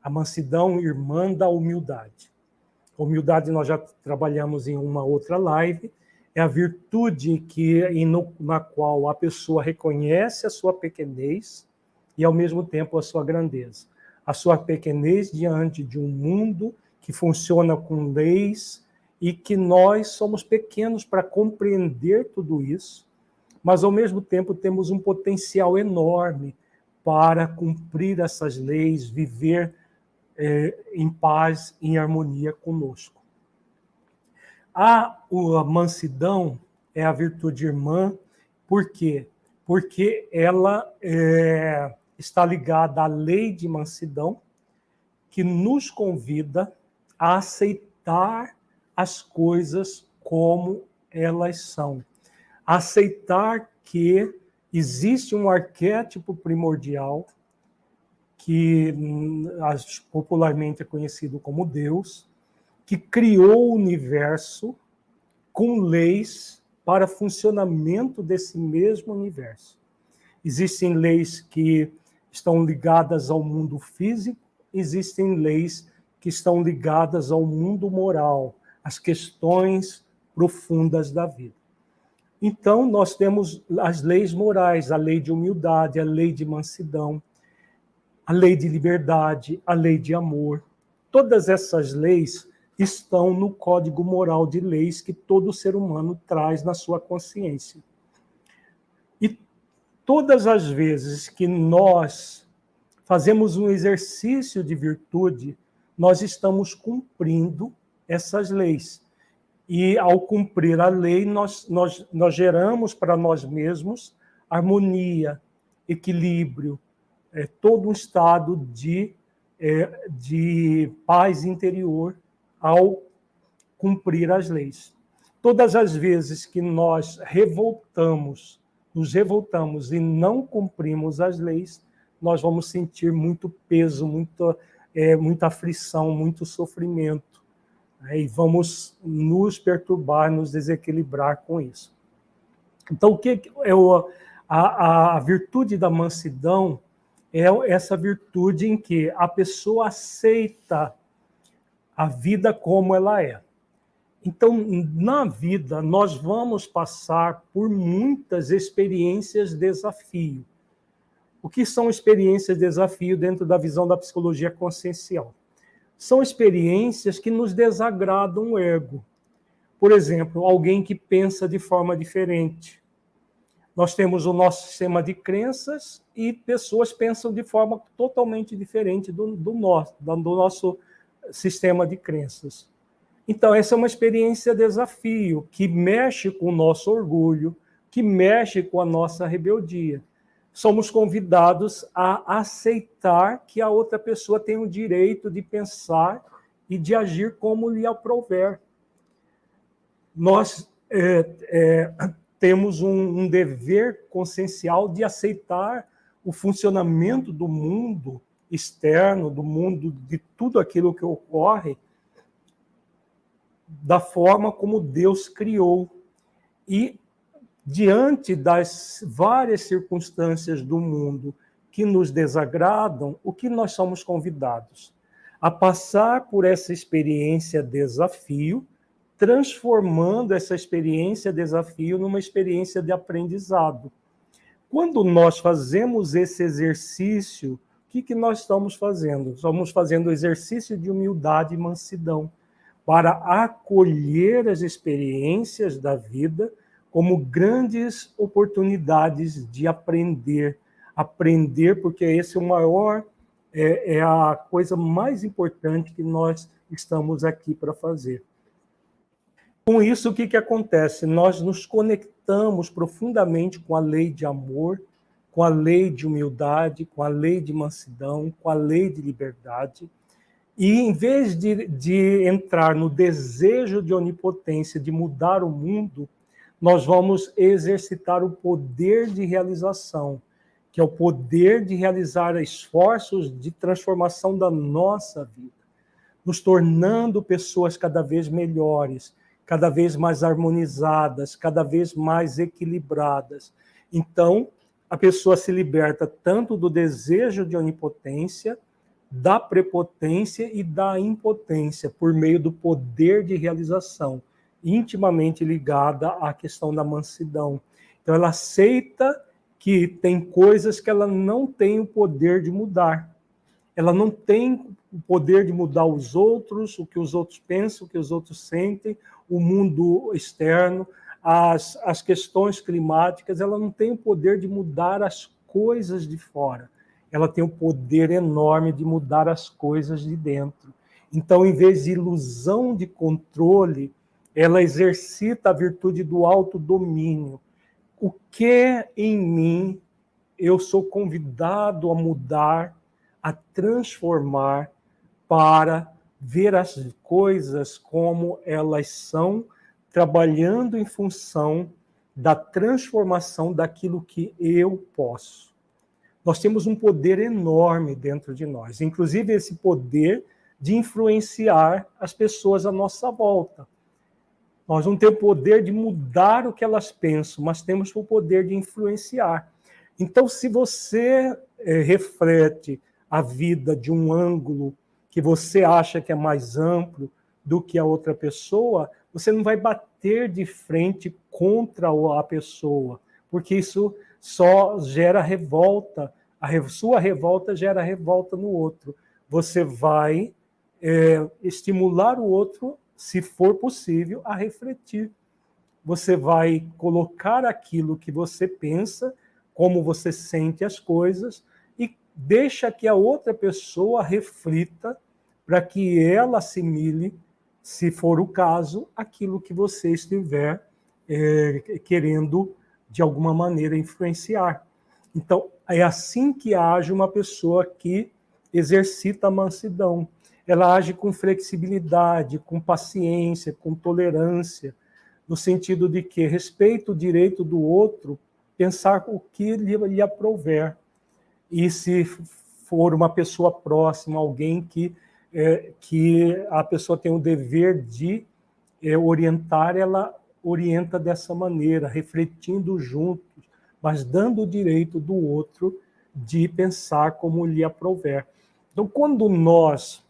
A mansidão, irmã da humildade. A humildade nós já trabalhamos em uma outra live, é a virtude na qual a pessoa reconhece a sua pequenez e, ao mesmo tempo, a sua grandeza. A sua pequenez diante de um mundo que funciona com leis e que nós somos pequenos para compreender tudo isso, mas, ao mesmo tempo, temos um potencial enorme para cumprir essas leis, viver em paz, em harmonia conosco. A mansidão é a virtude irmã, por quê? Porque ela está ligada à lei de mansidão, que nos convida a aceitar as coisas como elas são. Aceitar que existe um arquétipo primordial, que popularmente é conhecido como Deus, que criou o universo com leis para funcionamento desse mesmo universo. Existem leis que estão ligadas ao mundo físico, existem leis que estão ligadas ao mundo moral, às questões profundas da vida. Então, nós temos as leis morais, a lei de humildade, a lei de mansidão, a lei de liberdade, a lei de amor. Todas essas leis estão no código moral de leis que todo ser humano traz na sua consciência. E todas as vezes que nós fazemos um exercício de virtude, nós estamos cumprindo essas leis. E, ao cumprir a lei, nós geramos para nós mesmos harmonia, equilíbrio, todo um estado de paz interior ao cumprir as leis. Todas as vezes que nós nos revoltamos e não cumprimos as leis, nós vamos sentir muito peso, muita aflição, muito sofrimento. E vamos nos perturbar, nos desequilibrar com isso. Então, o que é a virtude da mansidão? É essa virtude em que a pessoa aceita a vida como ela é. Então, na vida, nós vamos passar por muitas experiências de desafio. O que são experiências de desafio dentro da visão da psicologia consciencial? São experiências que nos desagradam o ego. Por exemplo, alguém que pensa de forma diferente. Nós temos o nosso sistema de crenças e pessoas pensam de forma totalmente diferente do nosso sistema de crenças. Então, essa é uma experiência de desafio que mexe com o nosso orgulho, que mexe com a nossa rebeldia. Somos convidados a aceitar que a outra pessoa tem o direito de pensar e de agir como lhe aprouver. Nós temos um dever consciencial de aceitar o funcionamento do mundo externo, do mundo, de tudo aquilo que ocorre, da forma como Deus criou. E, diante das várias circunstâncias do mundo que nos desagradam, o que nós somos convidados? A passar por essa experiência desafio, transformando essa experiência desafio numa experiência de aprendizado. Quando nós fazemos esse exercício, o que nós estamos fazendo? Estamos fazendo o exercício de humildade e mansidão, para acolher as experiências da vida como grandes oportunidades de aprender. Aprender, porque esse é o maior, é a coisa mais importante que nós estamos aqui para fazer. Com isso, o que acontece? Nós nos conectamos profundamente com a lei de amor, com a lei de humildade, com a lei de mansidão, com a lei de liberdade. E, em vez de entrar no desejo de onipotência, de mudar o mundo, nós vamos exercitar o poder de realização, que é o poder de realizar esforços de transformação da nossa vida, nos tornando pessoas cada vez melhores, cada vez mais harmonizadas, cada vez mais equilibradas. Então, a pessoa se liberta tanto do desejo de onipotência, da prepotência e da impotência, por meio do poder de realização, intimamente ligada à questão da mansidão. Então, ela aceita que tem coisas que ela não tem o poder de mudar. Ela não tem o poder de mudar os outros, o que os outros pensam, o que os outros sentem, o mundo externo, as questões climáticas. Ela não tem o poder de mudar as coisas de fora. Ela tem o poder enorme de mudar as coisas de dentro. Então, em vez de ilusão de controle, ela exercita a virtude do autodomínio. O que em mim eu sou convidado a mudar, a transformar, para ver as coisas como elas são, trabalhando em função da transformação daquilo que eu posso. Nós temos um poder enorme dentro de nós, inclusive esse poder de influenciar as pessoas à nossa volta. Nós não temos o poder de mudar o que elas pensam, mas temos o poder de influenciar. Então, se você reflete a vida de um ângulo que você acha que é mais amplo do que a outra pessoa, você não vai bater de frente contra a pessoa, porque isso só gera revolta. A sua revolta gera revolta no outro. Você vai estimular o outro, se for possível, a refletir. Você vai colocar aquilo que você pensa, como você sente as coisas, e deixa que a outra pessoa reflita para que ela assimile, se for o caso, aquilo que você estiver querendo, de alguma maneira, influenciar. Então, é assim que age uma pessoa que exercita a mansidão. Ela age com flexibilidade, com paciência, com tolerância, no sentido de que respeita o direito do outro, pensar o que lhe aprouver. E se for uma pessoa próxima, alguém que a pessoa tem o dever de orientar, ela orienta dessa maneira, refletindo juntos, mas dando o direito do outro de pensar como lhe aprouver. Então, quando nós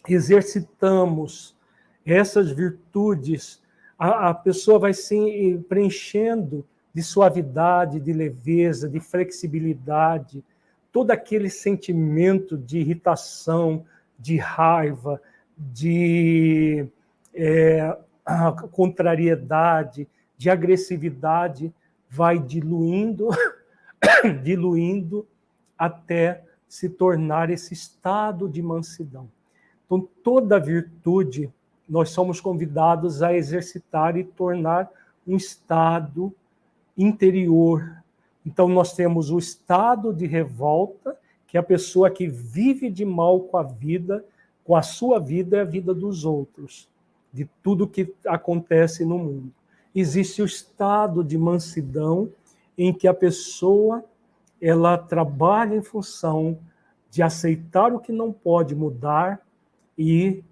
exercitamos essas virtudes, a pessoa vai se preenchendo de suavidade, de leveza, de flexibilidade, todo aquele sentimento de irritação, de raiva, de contrariedade, de agressividade, vai diluindo, diluindo até se tornar esse estado de mansidão. Então, toda virtude nós somos convidados a exercitar e tornar um estado interior. Então, nós temos o estado de revolta, que é a pessoa que vive de mal com a vida, com a sua vida e a vida dos outros, de tudo que acontece no mundo. Existe o estado de mansidão, em que a pessoa ela trabalha em função de aceitar o que não pode mudar e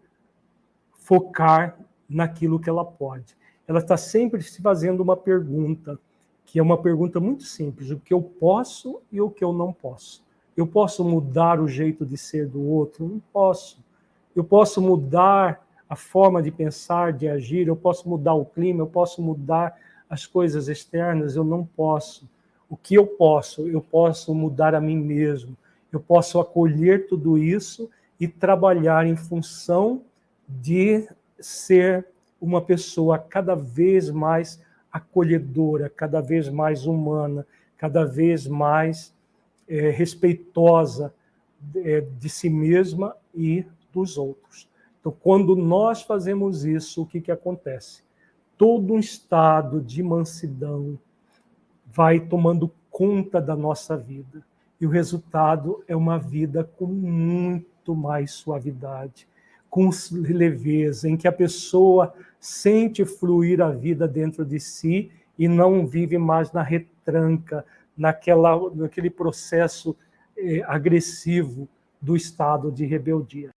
focar naquilo que ela pode. Ela está sempre se fazendo uma pergunta, que é uma pergunta muito simples: o que eu posso e o que eu não posso. Eu posso mudar o jeito de ser do outro? Não posso. Eu posso mudar a forma de pensar, de agir, eu posso mudar o clima, eu posso mudar as coisas externas, eu não posso. O que eu posso? Eu posso mudar a mim mesmo. Eu posso acolher tudo isso e trabalhar em função de ser uma pessoa cada vez mais acolhedora, cada vez mais humana, cada vez mais respeitosa de si mesma e dos outros. Então, quando nós fazemos isso, o que acontece? Todo um estado de mansidão vai tomando conta da nossa vida. E o resultado é uma vida com muito mais suavidade, com leveza, em que a pessoa sente fluir a vida dentro de si e não vive mais na retranca, naquele processo agressivo do estado de rebeldia.